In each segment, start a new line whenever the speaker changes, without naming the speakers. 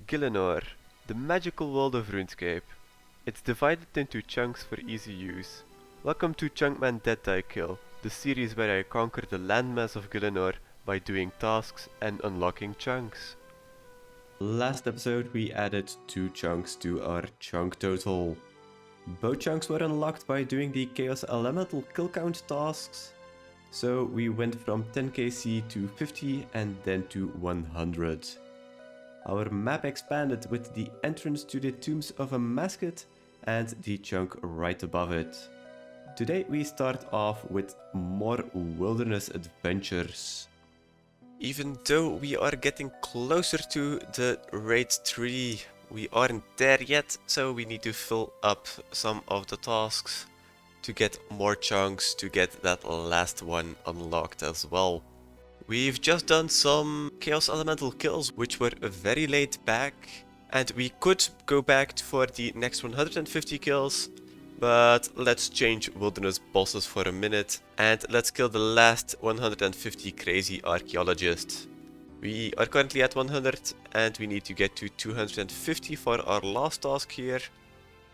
Gielinor, the magical world of RuneScape. It's divided into chunks for easy use. Welcome to Chunkman Dead Die Kill, the series where I conquer the landmass of Gielinor by doing tasks and unlocking chunks.
Last episode we added 2 chunks to our chunk total. Both chunks were unlocked by doing the Chaos Elemental kill count tasks. So we went from 10 KC to 50 and then to 100. Our map expanded with the entrance to the Tombs of a Mascot and the chunk right above it. Today we start off with more wilderness adventures. Even though we are getting closer to the raid 3, we aren't there yet, so we need to fill up some of the tasks to get more chunks to get that last one unlocked as well. We've just done some Chaos Elemental kills, which were very laid back, and we could go back for the next 150 kills, but let's change Wilderness bosses for a minute, and let's kill the last 150 crazy archaeologists. We are currently at 100, and we need to get to 250 for our last task here.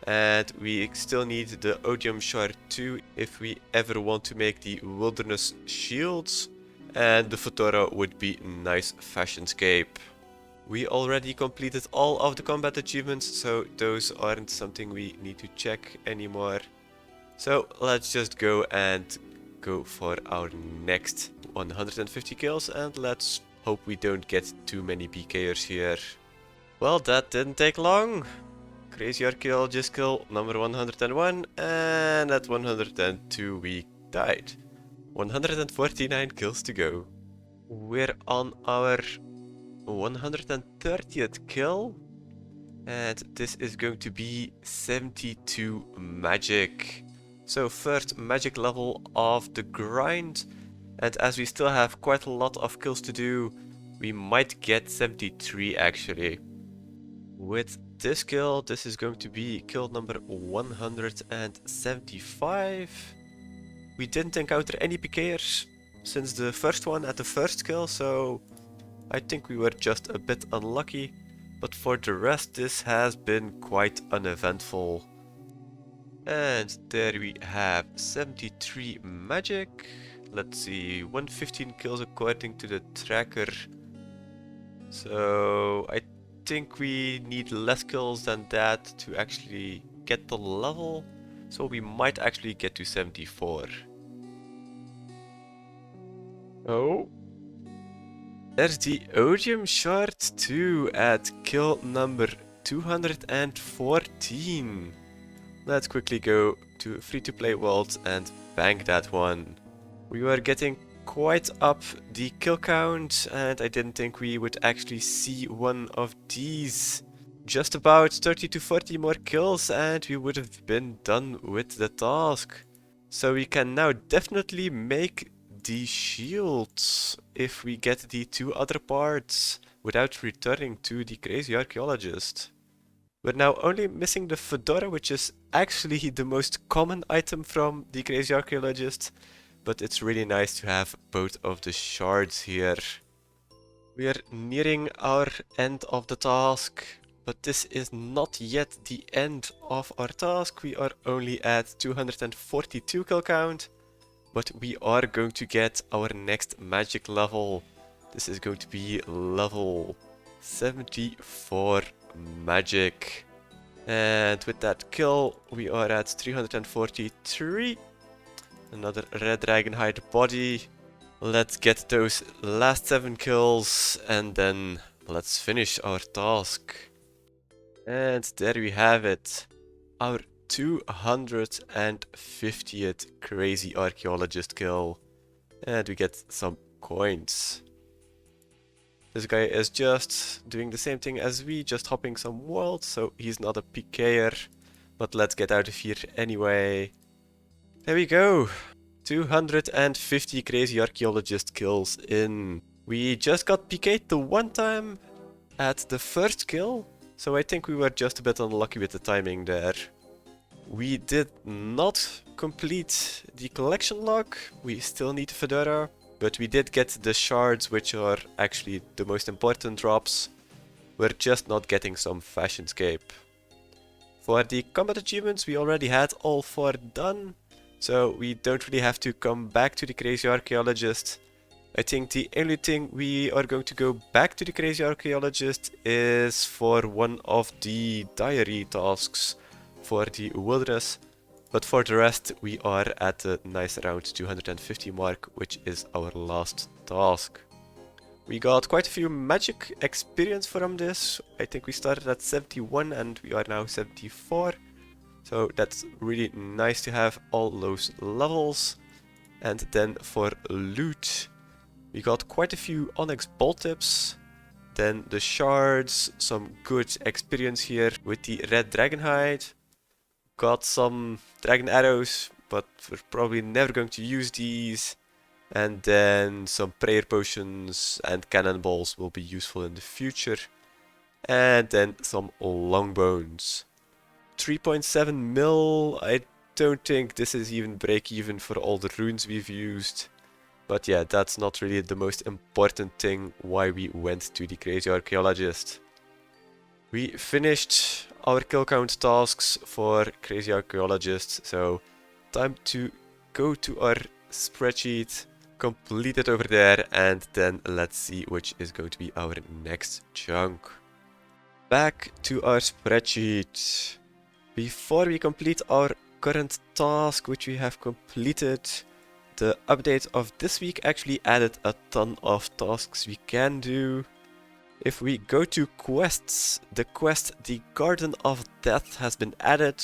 And we still need the Odium Shard 2 if we ever want to make the Wilderness shields. And the Fedora would be nice fashionscape. We already completed all of the combat achievements, so those aren't something we need to check anymore. So let's just go and go for our next 150 kills, and let's hope we don't get too many PKers here. Well, that didn't take long. Crazy Archaeologist kill number 101, and at 102 we died. 149 kills to go. We're on our 130th kill, and this is going to be 72 magic. So first magic level of the grind, and as we still have quite a lot of kills to do, we might get 73 actually. With this kill, this is going to be kill number 175. We didn't encounter any PKers since the first one at the first kill, so I think we were just a bit unlucky, but for the rest this has been quite uneventful. And there we have 73 magic. Let's see, 115 kills according to the tracker. So I think we need less kills than that to actually get the level, so we might actually get to 74. Oh, there's the Odium Shard 2 at kill number 214. Let's quickly go to free-to-play world and bank that one. We were getting quite up the kill count, and I didn't think we would actually see one of these. Just about 30 to 40 more kills and we would have been done with the task. So we can now definitely make the shields if we get the 2 other parts without returning to the Crazy Archaeologist. We're now only missing the Fedora, which is actually the most common item from the Crazy Archaeologist, but it's really nice to have both of the shards here. We are nearing our end of the task, but this is not yet the end of our task. We are only at 242 kill count, but we are going to get our next magic level. This is going to be level 74 magic. And with that kill, we are at 343. Another red dragon hide body. Let's get those last 7 kills and then let's finish our task. And there we have it. Our 250th Crazy Archaeologist kill. And we get some coins. This guy is just doing the same thing as we, just hopping some worlds, so he's not a PKer. But let's get out of here anyway. There we go. 250 Crazy Archaeologist kills in. We just got PK'd the one time at the first kill, so I think we were just a bit unlucky with the timing there. We did not complete the collection log. We still need Fedora, but we did get the shards, which are actually the most important drops. we're just not getting some Fashionscape. For the combat achievements, we already had all 4 done, so we don't really have to come back to the Crazy Archaeologist. I think the only thing we are going to go back to the Crazy Archaeologist is for one of the diary tasks for the wilderness. But for the rest, we are at the nice around 250 mark, which is our last task. We got quite a few magic experience from this. I think we started at 71 and we are now 74. So that's really nice to have all those levels. And then for loot, we got quite a few Onyx Bolt Tips. Then the shards, some good experience here with the red dragon hide. Got some dragon arrows, but we're probably never going to use these. And then some prayer potions and cannonballs will be useful in the future. And then some longbones. 3.7 mil, I don't think this is even break even for all the runes we've used. But yeah, that's not really the most important thing why we went to the Crazy Archaeologist. We finished our kill count tasks for Crazy Archaeologist, so time to go to our spreadsheet, complete it over there, and then let's see which is going to be our next chunk. Back to our spreadsheet. Before we complete our current task, which we have completed, the update of this week actually added a ton of tasks we can do. If we go to quests, the quest The Garden of Death has been added.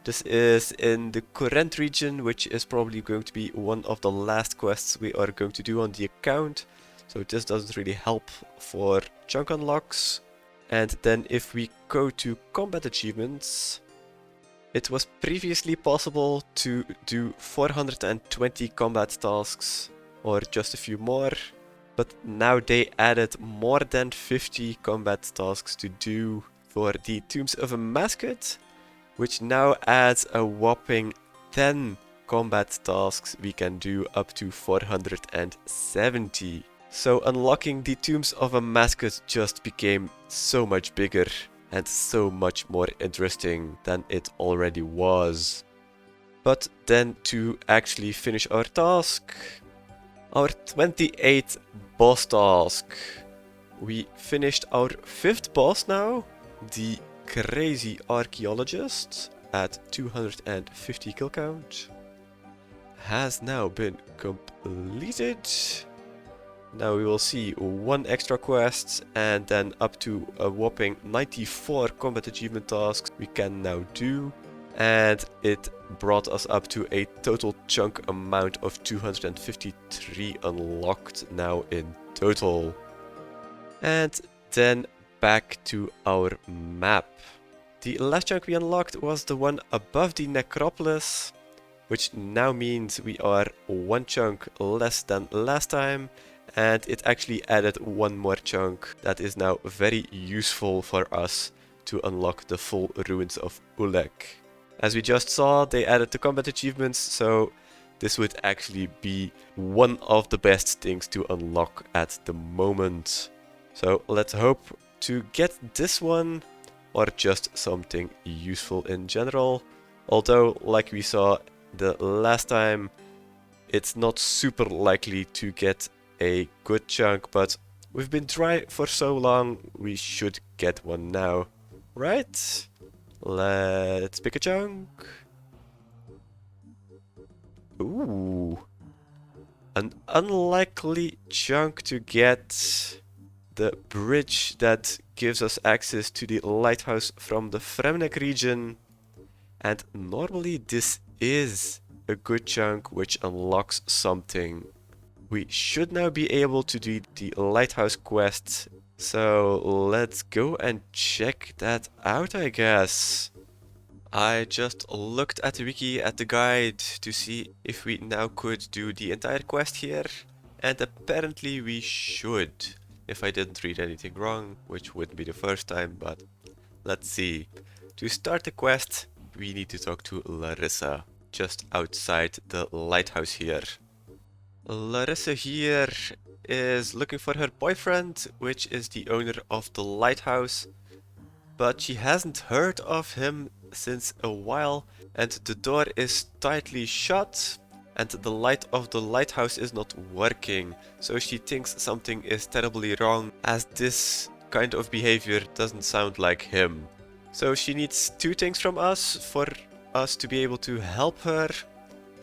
This is in the current region, which is probably going to be one of the last quests we are going to do on the account. So this doesn't really help for chunk unlocks. And then if we go to combat achievements, it was previously possible to do 420 combat tasks or just a few more. But now they added more than 50 combat tasks to do for the Tombs of a Mascot, which now adds a whopping 10 combat tasks we can do up to 470. So unlocking the Tombs of a Mascot just became so much bigger and so much more interesting than it already was. But then to actually finish our task, our 28th boss task. We finished our 5th boss now, the Crazy Archaeologist, at 250 kill count. Has now been completed. Now we will see 1 extra quest and then up to a whopping 94 combat achievement tasks we can now do. And it brought us up to a total chunk amount of 253 unlocked now in total. And then back to our map. The last chunk we unlocked was the one above the necropolis, which now means we are 1 chunk less than last time, and it actually added 1 more chunk that is now very useful for us to unlock the full ruins of Ulek. As we just saw, they added the combat achievements, so this would actually be one of the best things to unlock at the moment. So let's hope to get this one, or just something useful in general. Although, like we saw the last time, it's not super likely to get a good chunk, but we've been dry for so long, we should get one now, right? Let's pick a chunk. Ooh. An unlikely chunk to get. The bridge that gives us access to the lighthouse from the Fremnek region. And normally this is a good chunk which unlocks something. We should now be able to do the lighthouse quest. So let's go and check that out, I guess. I just looked at the wiki, at the guide, to see if we now could do the entire quest here. And apparently we should. If I didn't read anything wrong, which wouldn't be the first time, but let's see. To start the quest, we need to talk to Larissa, just outside the lighthouse here. Larissa here
is looking for her boyfriend, which is the owner of the lighthouse. But she hasn't heard of him since a while, and the door is tightly shut, and the light of the lighthouse is not working. So she thinks something is terribly wrong, as this kind of behavior doesn't sound like him. So she needs two things from us for us to be able to help her.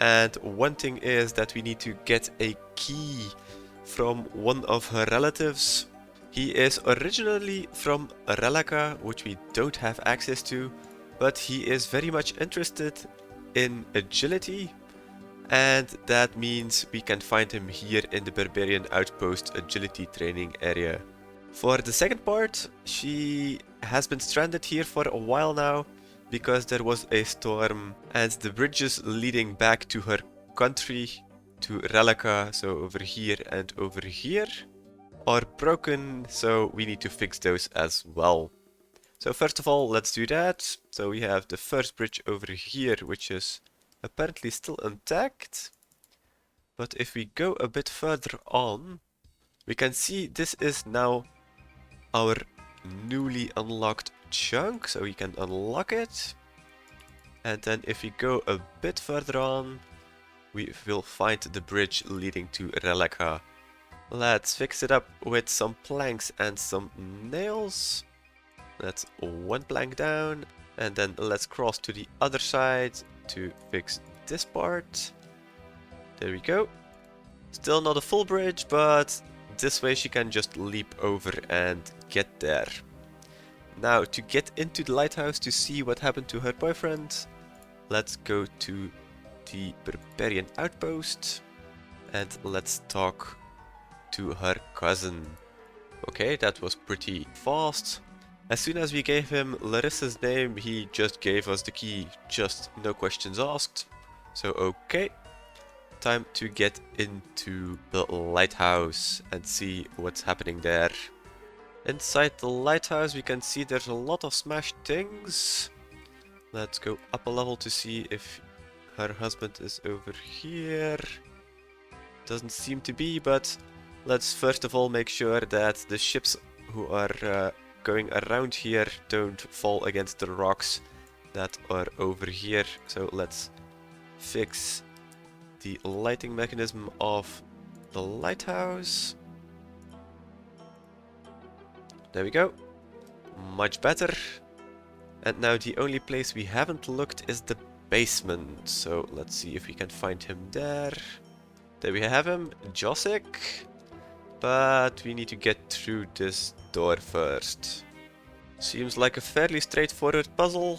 And one thing is that we need to get a key from one of her relatives. He is originally from Relica, which we don't have access to, but he is very much interested in agility, and that means we can find him here in the Barbarian Outpost agility training area. For the second part, she has been stranded here for a while now, because there was a storm and the bridges leading back to her country, to Relica, so over here and over here, are broken, so we need to fix those as well. So first of all, let's do that. So we have the first bridge over here, which is apparently still intact. But if we go a bit further on, we can see this is now our newly unlocked chunk, so we can unlock it. And then if we go a bit further on, we will find the bridge leading to Relica. Let's fix it up with some planks and some nails. That's one plank down, and then let's cross to the other side to fix this part. There we go. Still not a full bridge, but this way she can just leap over and get there. Now, to get into the lighthouse to see what happened to her boyfriend, let's go to the Barbarian Outpost and let's talk to her cousin. Okay, that was pretty fast. As soon as we gave him Larissa's name, he just gave us the key, just no questions asked. So okay, time to get into the lighthouse and see what's happening there. Inside the lighthouse we can see there's a lot of smashed things. Let's go up a level to see if her husband is over here. Doesn't seem to be, but let's first of all make sure that the ships who are going around here don't fall against the rocks that are over here. So let's fix the lighting mechanism of the lighthouse. There we go. Much better. And now the only place we haven't looked is the basement. So let's see if we can find him there. There we have him, Josic. But we need to get through this door first. Seems like a fairly straightforward puzzle.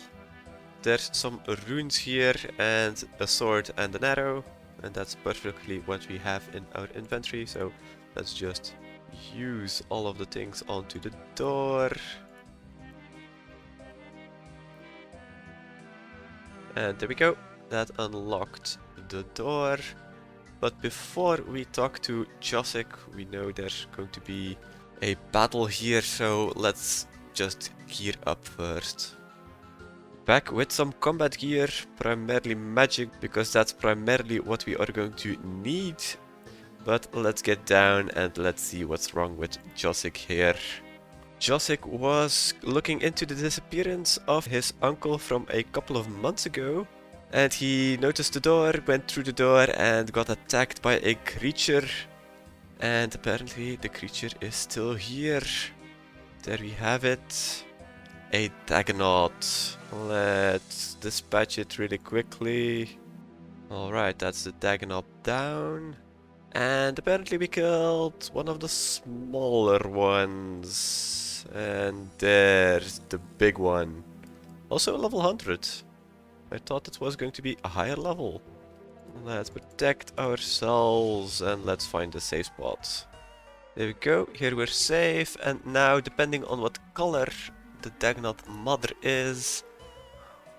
There's some runes here and a sword and an arrow. And that's perfectly what we have in our inventory. So let's just use all of the things onto the door. And there we go. That unlocked the door. But before we talk to Josic, we know there's going to be a battle here, so let's just gear up first. Back with some combat gear, primarily magic, because that's primarily what we are going to need. But let's get down and let's see what's wrong with Josic here. Josic was looking into the disappearance of his uncle from a couple of months ago. And he noticed the door, went through the door and got attacked by a creature. And apparently the creature is still here. There we have it. A Dagonaut. Let's dispatch it really quickly. Alright, that's the Dagonaut down. And apparently we killed one of the smaller ones. And there's the big one. Also level 100. I thought it was going to be a higher level. Let's protect ourselves and let's find a safe spot. There we go, here we're safe, and now depending on what color the Dagonaut mother is,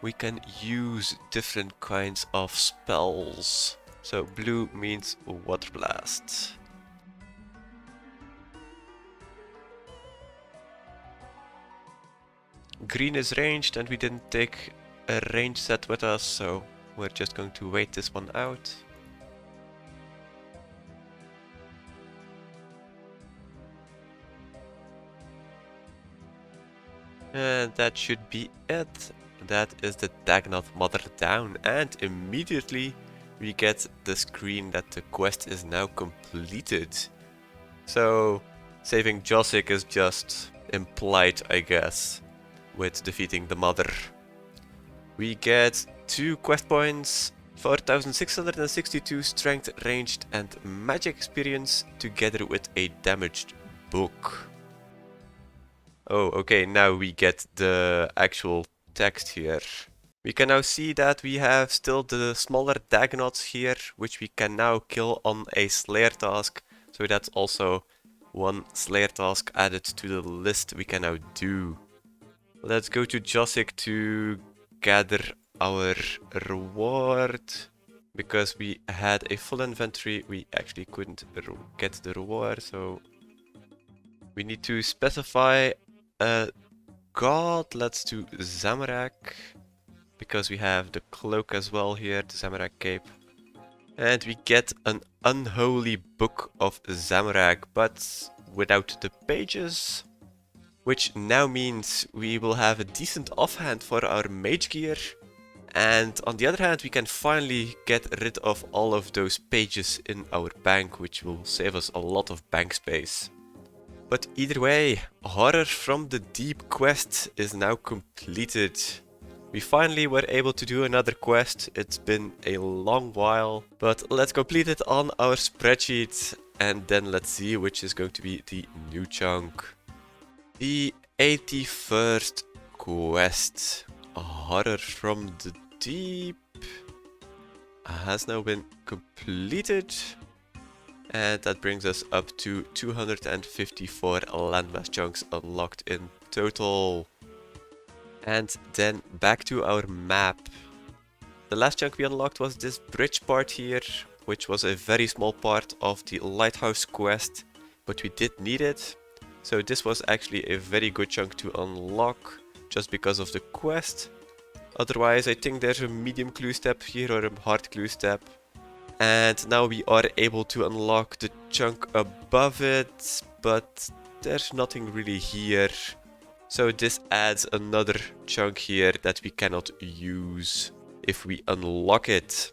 we can use different kinds of spells. So blue means Water Blast. Green is ranged and we didn't take a range set with us, so we're just going to wait this one out. And that should be it. That is the Dagnaught mother down, and immediately we get the screen that the quest is now completed. So saving Josic is just implied, I guess, with defeating the mother. We get 2 quest points, 4662 strength, ranged and magic experience, together with a damaged book. Oh, okay, now we get the actual text here. We can now see that we have still the smaller Dagnaughts here, which we can now kill on a Slayer task. So that's also one Slayer task added to the list we can now do. Let's go to Josic to gather our reward. Because we had a full inventory, we actually couldn't get the reward, so we need to specify a god. Let's do Zamorak, because we have the cloak as well here, the Zamorak cape. And we get an unholy book of Zamorak, but without the pages. Which now means we will have a decent offhand for our mage gear. And on the other hand, we can finally get rid of all of those pages in our bank, which will save us a lot of bank space. But either way, Horror from the Deep quest is now completed. We finally were able to do another quest. It's been a long while, but let's complete it on our spreadsheet and then let's see which is going to be the new chunk. The 81st quest, Horror from the Deep, has now been completed. And that brings us up to 254 landmass chunks unlocked in total. And then back to our map. The last chunk we unlocked was this bridge part here, which was a very small part of the lighthouse quest, but we did need it. So this was actually a very good chunk to unlock, just because of the quest. Otherwise, I think there's a medium clue step here or a hard clue step. And now we are able to unlock the chunk above it, but there's nothing really here. So this adds another chunk here that we cannot use if we unlock it.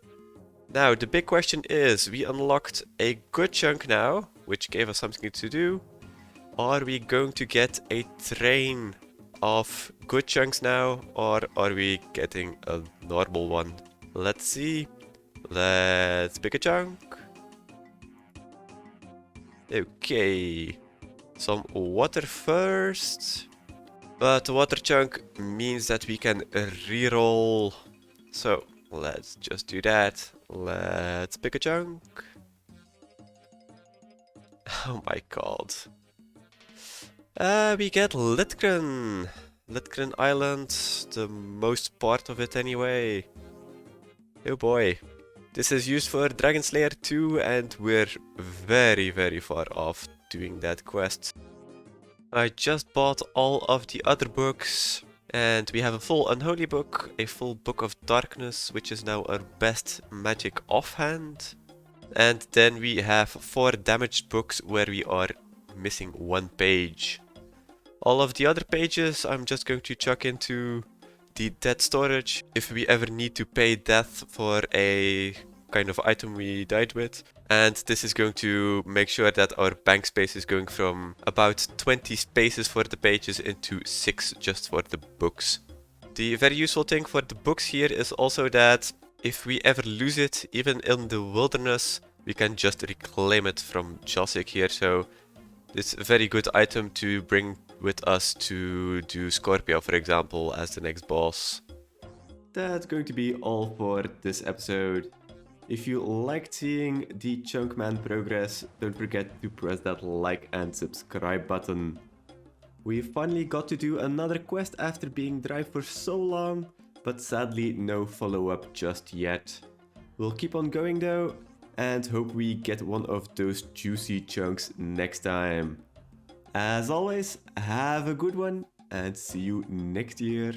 Now the big question is, we unlocked a good chunk now, which gave us something to do. Are we going to get a train of good chunks now, or are we getting a normal one? Let's see. Let's pick a chunk. Okay, some water first. But the water chunk means that we can reroll. So let's just do that. Let's pick a chunk. Oh my god. We get Litgren. Litgren Island, the most part of it anyway. Oh boy. This is used for Dragon Slayer 2 and we're very far off doing that quest. I just bought all of the other books and we have a full Unholy book, a full Book of Darkness, which is now our best magic offhand. And then we have 4 damaged books where we are missing 1 page. All of the other pages I'm just going to chuck into the dead storage if we ever need to pay death for a kind of item we died with. And this is going to make sure that our bank space is going from about 20 spaces for the pages into 6 just for the books. The very useful thing for the books here is also that if we ever lose it, even in the wilderness, we can just reclaim it from Josic here. So it's a very good item to bring with us to do Scorpio, for example, as the next boss.
That's going to be all for this episode. If you liked seeing the Chunkman progress, don't forget to press that like and subscribe button. We finally got to do another quest after being dry for so long, but sadly no follow-up just yet. We'll keep on going though, and hope we get one of those juicy chunks next time. As always, have a good one and see you next year.